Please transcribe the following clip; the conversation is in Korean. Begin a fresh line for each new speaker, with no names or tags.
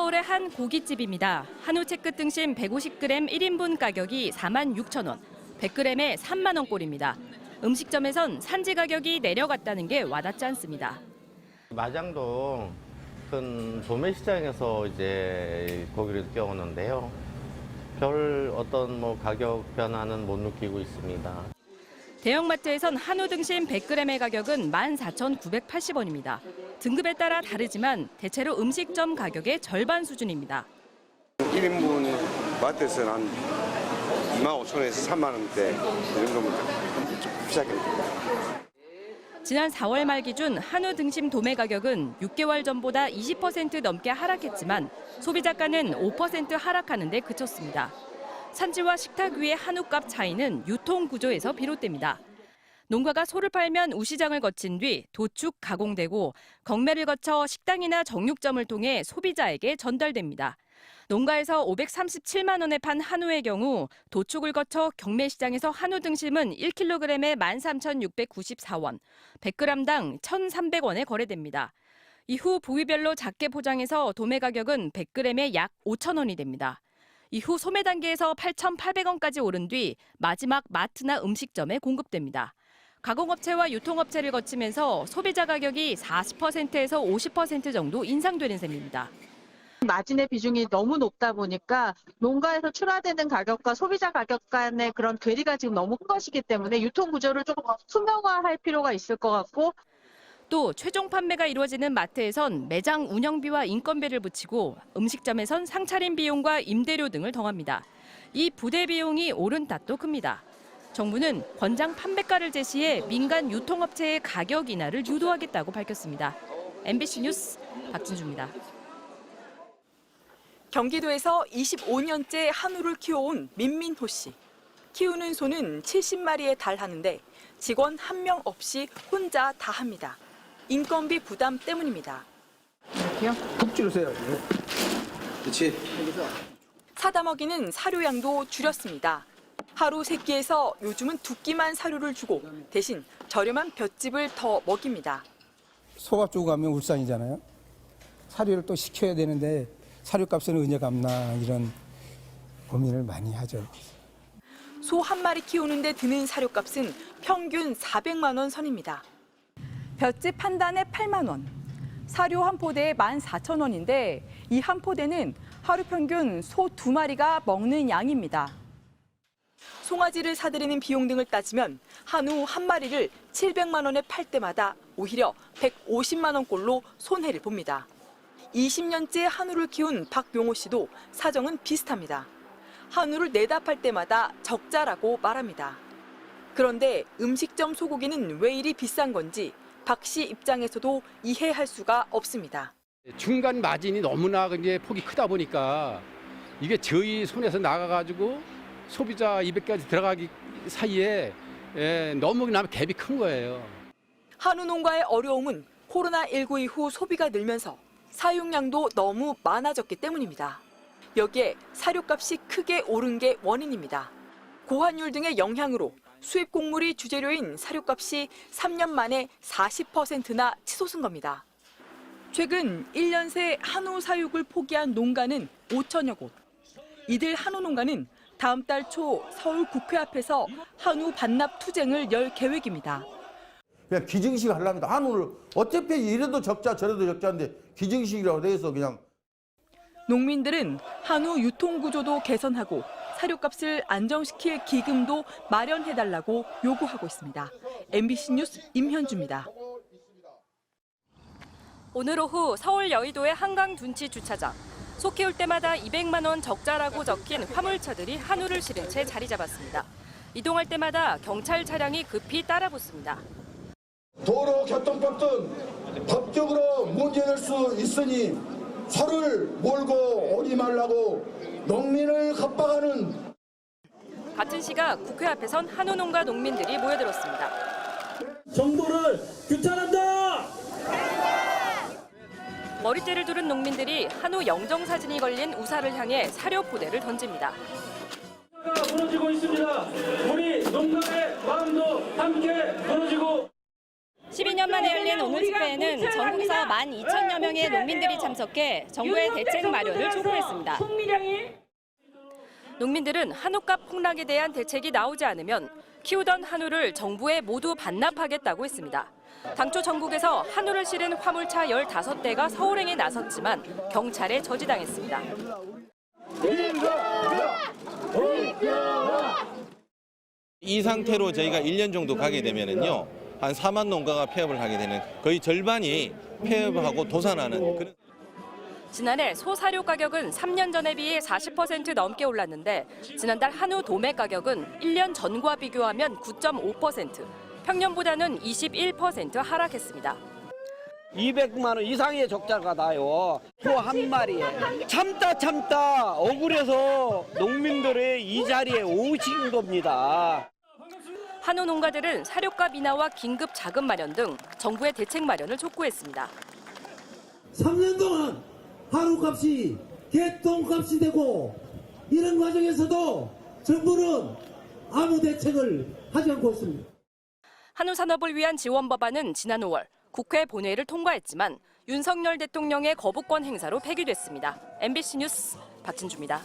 서울의 한 고깃집입니다. 한우 채끝 등심 150g 1인분 가격이 46,000원, 100g에 3만 원꼴입니다. 음식점에선 산지 가격이 내려갔다는 게 와닿지 않습니다.
마장동 큰 도매시장에서 이제 고기를 껴오는데요. 별 어떤 가격 변화는 못 느끼고 있습니다.
대형마트에선 한우 등심 100g의 가격은 14,980원입니다. 등급에 따라 다르지만 대체로 음식점 가격의 절반 수준입니다.
1인분 마트에서는 한 25,000원에서 3만 원대 이 정도면 좀 비싸겠네요.
지난 4월 말 기준 한우 등심 도매 가격은 6개월 전보다 20% 넘게 하락했지만 소비자가는 5% 하락하는 데 그쳤습니다. 산지와 식탁 위의 한우값 차이는 유통 구조에서 비롯됩니다. 농가가 소를 팔면 우시장을 거친 뒤 도축, 가공되고 경매를 거쳐 식당이나 정육점을 통해 소비자에게 전달됩니다. 농가에서 537만 원에 판 한우의 경우 도축을 거쳐 경매시장에서 한우 등심은 1kg에 13,694원, 100g당 1,300원에 거래됩니다. 이후 부위별로 작게 포장해서 도매 가격은 100g에 약 5,000원이 됩니다. 이후 소매 단계에서 8,800원까지 오른 뒤 마지막 마트나 음식점에 공급됩니다. 가공업체와 유통업체를 거치면서 소비자 가격이 40%에서 50% 정도 인상되는 셈입니다.
마진의 비중이 너무 높다 보니까 농가에서 출하되는 가격과 소비자 가격 간의 그런 괴리가 지금 너무 큰 것이기 때문에 유통 구조를 조금 투명화할 필요가 있을 것 같고
또 최종 판매가 이루어지는 마트에선 매장 운영비와 인건비를 붙이고 음식점에선 상차림 비용과 임대료 등을 더합니다. 이 부대 비용이 오른 탓도 큽니다. 정부는 권장 판매가를 제시해 민간 유통업체의 가격 인하를 유도하겠다고 밝혔습니다. MBC 뉴스 박진주입니다.
경기도에서 25년째 한우를 키워온 민민호 씨. 키우는 소는 70마리에 달하는데 직원 1명 없이 혼자 다 합니다. 인건비 부담 때문입니다.
그냥 푹 줄으세요. 그렇지.
사다 먹이는 사료양도 줄였습니다. 하루 3끼에서 요즘은 2끼만 사료를 주고 대신 저렴한 볏짚을 더 먹입니다.
소가 주고 가면 울산이잖아요. 사료를 또 시켜야 되는데 사료값은 언제 갚나 이런 고민을 많이 하죠.
소 한 마리 키우는데 드는 사료값은 평균 400만 원 선입니다. 볏짚 한 단에 8만 원, 사료 한 포대에 14,000원인데 이 한 포대는 하루 평균 소 2마리가 먹는 양입니다. 송아지를 사들이는 비용 등을 따지면 한우 한 마리를 700만 원에 팔 때마다 오히려 150만 원꼴로 손해를 봅니다. 20년째 한우를 키운 박용호 씨도 사정은 비슷합니다. 한우를 내다 팔 때마다 적자라고 말합니다. 그런데 음식점 소고기는 왜 이리 비싼 건지 박 씨 입장에서도 이해할 수가 없습니다.
중간 마진이 너무나 이제 폭이 크다 보니까 이게 저희 손에서 나가가지고 소비자 입에까지 들어가기 사이에 너무나 갭이 큰 거예요.
한우 농가의 어려움은 코로나19 이후 소비가 늘면서 사육량도 너무 많아졌기 때문입니다. 여기에 사료값이 크게 오른 게 원인입니다. 고환율 등의 영향으로 수입 곡물이 주재료인 사료값이 3년 만에 40%나 치솟은 겁니다. 최근 1년 새 한우 사육을 포기한 농가는 5천여 곳. 이들 한우 농가는 다음 달 초 서울 국회 앞에서 한우 반납 투쟁을 열 계획입니다.
그냥 기증식 하려면 한우를 어차피 이래도 적자 저래도 적자인데 기증식이라고 해서 그냥.
농민들은 한우 유통 구조도 개선하고 사료값을 안정시킬 기금도 마련해달라고 요구하고 있습니다. MBC 뉴스 임현주입니다.
오늘 오후 서울 여의도의 한강 둔치 주차장. 소 키울 때마다 200만 원 적자라고 적힌 화물차들이 한우를 실은 채 자리 잡았습니다. 이동할 때마다 경찰 차량이 급히 따라붙습니다.
도로교통법 등 법적으로 문제될 수 있으니 소를 몰고 오지 말라고 농민을 협박하는.
같은 시각 국회 앞에선 한우 농가 농민들이 모여들었습니다.
정부를 규탄한다!
머리띠를 두른 농민들이 한우 영정사진이 걸린 우사를 향해 사료 포대를 던집니다.
무너지고 있습니다. 우리 농가의 마음도 함께 무너지고.
12년 12년 만에 열린 오늘 집회에는 전국에서 12,000여 명의 농민들이 참석해 정부의 대책 마련을 촉구했습니다. 농민들은 한우값 폭락에 대한 대책이 나오지 않으면 키우던 한우를 정부에 모두 반납하겠다고 했습니다. 당초 전국에서 한우를 실은 화물차 15대가 서울행에 나섰지만 경찰에 저지당했습니다.
이 상태로 저희가 1년 정도 가게 되면은요, 한 4만 농가가 폐업을 하게 되는, 거의 절반이 폐업하고 도산하는 그런.
지난해 소 사료 가격은 3년 전에 비해 40% 넘게 올랐는데 지난달 한우 도매 가격은 1년 전과 비교하면 9.5%, 평년보다는 21% 하락했습니다.
200만 원 이상의 적자가 나요. 소 한 마리에. 참다 억울해서 농민들의 이 자리에 오신 겁니다.
한우 농가들은 사료값 인하와 긴급 자금 마련 등 정부의 대책 마련을 촉구했습니다.
3년 동안 한우값이 개똥값이 되고 이런 과정에서도 정부는 아무 대책을 하지 않고 있습니다.
한우 산업을 위한 지원 법안은 지난 5월 국회 본회의를 통과했지만 윤석열 대통령의 거부권 행사로 폐기됐습니다. MBC 뉴스 박진주입니다.